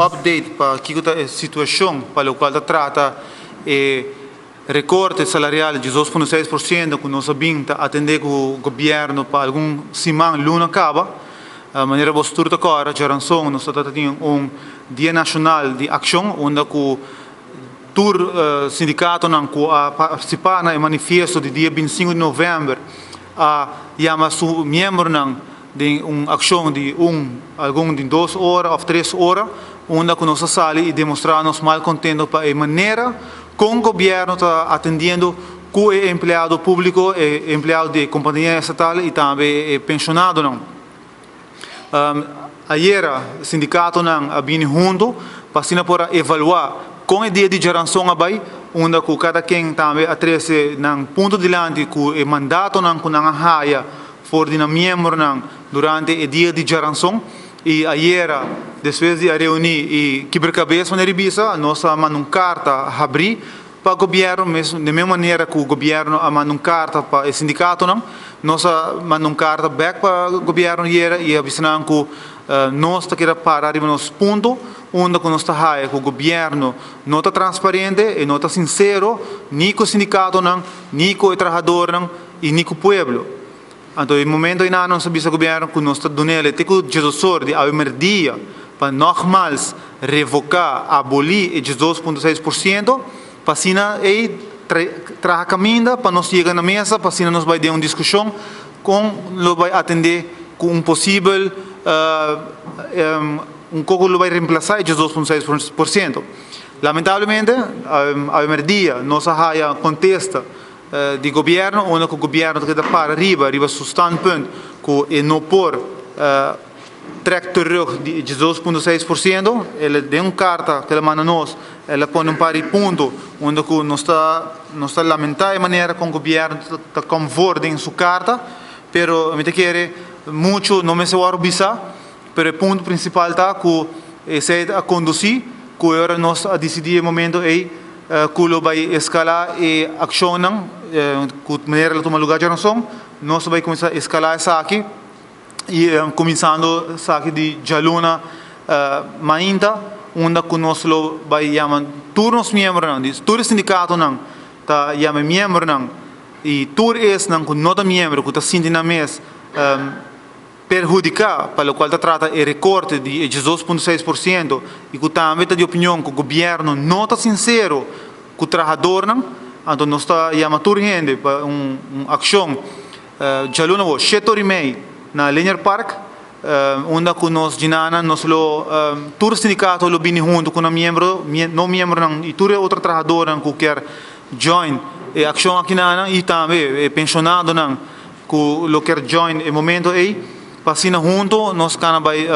update para a situação para o qual trata recorte salarial de 2,6% que nós sabemos atender o governo para algum semana luna acaba a maneira postura agora já ranção nós temos dia nacional de ação onde o tour sindicato não participar no manifesto de dia 25 de novembro a chama su membro não de ação de algum de 2 horas ou 3 horas onde nós saímos e demonstrar nos mal contento para a maneira com o governo está atendendo com o empregado público e empregado de companhia estatal e também pensionado não ayer o sindicato não havia junto para por evaluar com a dia de geração abai onde cada quem também atrese nang ponto dilante com o mandato nang kunang haya for de membro nang durante o dia de geração e ayer depois de reunir e quebra-cabeça na revista nós mandamos carta abrir para o governo mesmo da mesma maneira que o governo mandou carta para o sindicato não nós mandamos carta back para o governo e avisamos que nós queremos parar nos pontos onde nós está que o governo não está transparente e não está sincero nem com o sindicato não nem com o trabalhador não e nem com o povo. Então, no momento em que nós sabemos o governo que nós está dando ele tem que gestor de dia para nogmaals revocar, abolir o 2,6% para assim e trazer caminho para nós chegar na mesa para assim nós vai ter uma discussão com nós vai atender com possível pouco vai reemplazar o 2,6%. Lamentavelmente, a dia nós a contesta de governo onde o governo que para arriba seu standpunt que não por trek terug de 2,6%, ele deu uma carta que ele manda nós, ele põe par de ponto onde nós está lamentando a maneira como o governo está conforme em sua carta, pero me quer muito não me se vai obisar, pero o ponto principal está que se a conduzir, que agora nós a decidir o momento é que vai escalar e ação que maneira de tomar lugar de razão, nós vai começar a escalar essa aqui e começando saque de jaluna mainda onde que nós vai chamar turnos membros não diz tur sindicato não tá chama membro não e tur não que não é membro que está sentindo na mês perjudicar para o qual trata o recorte de 2,6% e que também está de opinião que o governo não está sincero com o trabalhador não então nós está chamando tur gente para ação jaluna o setor e meio na Linear Park, onde nós dinana nós tour sindicato lo bini junto com membro não membro não e tour outro trabalhador que quer join e ação aqui na e também pensionado não que lo quer join e momento aí passina junto nós cana vai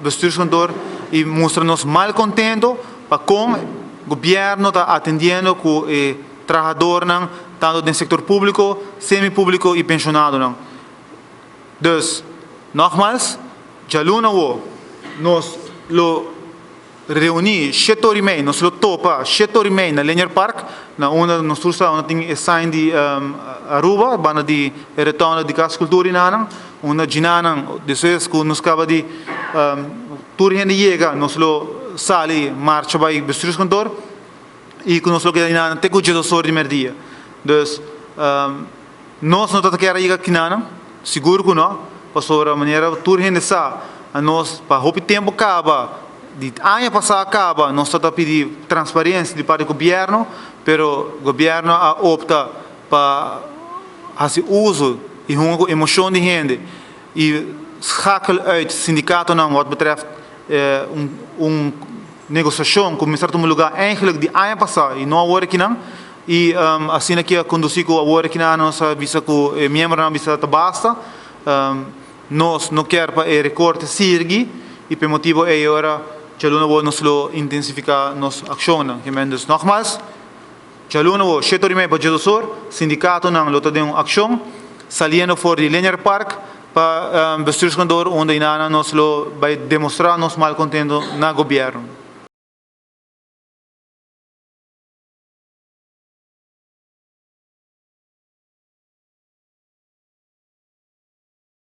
bestuurskantoor e mostra nos mal contento para com governo está atendendo com trabalhador não tanto no setor público semi-público e pensionado não. Dus, nogmaals, jaluna nós reunimos 7 horas e meia, nós topa 7 horas e meia na Linear Park, na onde nós tem sign de Aruba, bana de retorno de Casa Cultura e nana, onde ginana, depois que nós acaba de tour gente chega, nós sali marcha vai bestuurs kantoor e que nós que nana tem que gestor de merdia. Dus, nós não queremos chegar aqui nana. Seguro que não, para a maneira tudo gente sabe, a nós para o tempo acaba, de ano passado acaba, nós estamos pedindo transparência de parte do governo, pero o governo opta para fazer uso e uma emoção de gente e schakel uit sindicato não wat betreft negociação começar a tomar lugar eigenlijk de ano passado e não agora que não e assim aqui a conduzir com a hora que na nossa visa com membro na visa basta nós não quer para o recorte seguir e por motivo é agora já não nós lo intensificar nossa ação que mendes nogmaals já não setor meio para gestor sindicato não lo tem uma ação saliendo for de Linear Park para bestuurskantoor onde nós lo vai demonstrar nos mal contento na governo